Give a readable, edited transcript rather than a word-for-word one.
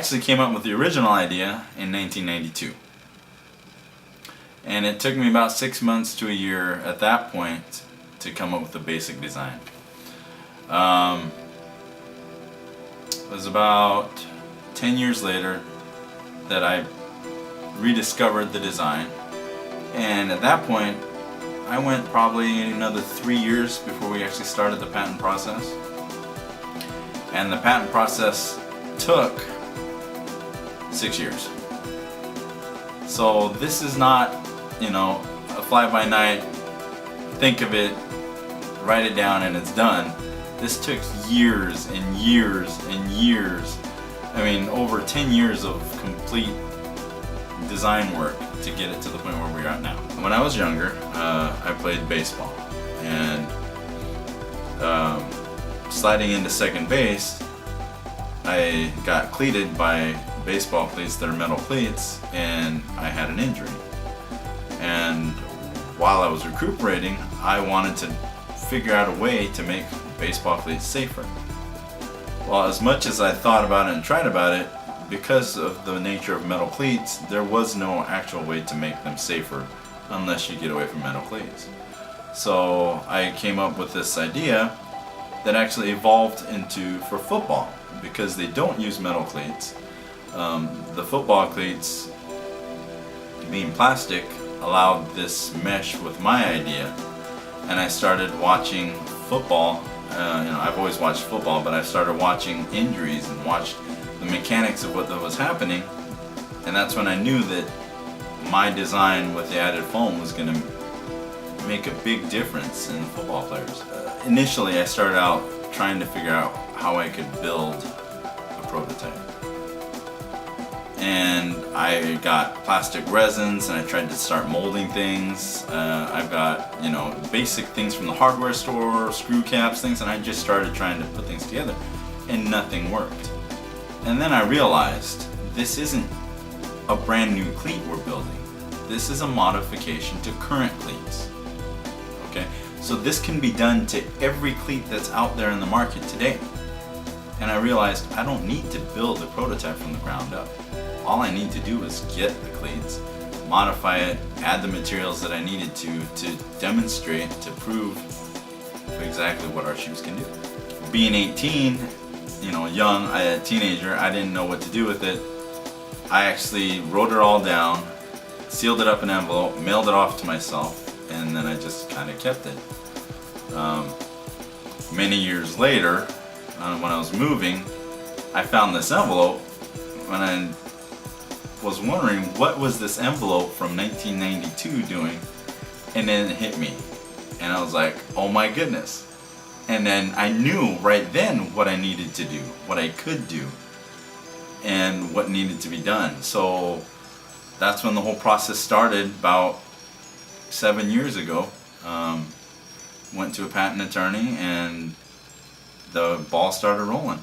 actually came up with the original idea in 1992. And it took me about 6 months to a year at that point to come up with the basic design. It was about 10 years later that I rediscovered the design, and at that point I went probably another 3 years before we actually started the patent process, and the patent process took 6 years. So this is not, you know, a fly-by-night, think of it, write it down and it's done. This took years and years and years. I mean, over 10 years of complete design work to get it to the point where we're at now. When I was younger, I played baseball, and sliding into second base, I got cleated by baseball cleats that are metal cleats, and I had an injury. And while I was recuperating, I wanted to figure out a way to make baseball cleats safer. Well, as much as I thought about it and tried about it, because of the nature of metal cleats, there was no actual way to make them safer unless you get away from metal cleats. So I came up with this idea that actually evolved into for football, because they don't use metal cleats. The football cleats, being plastic, allowed this mesh with my idea, and I started watching football. I've always watched football, but I started watching injuries and watched the mechanics of what was happening, and that's when I knew that my design with the added foam was going to make a big difference in the football players. Initially, I started out trying to figure out how I could build a prototype, and I got plastic resins and I tried to start molding things. I've got, basic things from the hardware store, screw caps, things, and I just started trying to put things together, and nothing worked. And then I realized this isn't a brand new cleat we're building. This is a modification to current cleats. Okay, so this can be done to every cleat that's out there in the market today. And I realized I don't need to build a prototype from the ground up. All I need to do is get the cleats, modify it, add the materials that I needed to demonstrate, to prove exactly what our shoes can do. Being 18, young, a teenager, I didn't know what to do with it. I actually wrote it all down, sealed it up in an envelope, mailed it off to myself, and then I just kind of kept it. Many years later, when I was moving, I found this envelope, and I was wondering what was this envelope from 1992 doing, and then it hit me, and I was like, oh my goodness. And then I knew right then what I needed to do, what I could do, and what needed to be done. So that's when the whole process started about 7 years ago. Went to a patent attorney and the ball started rolling.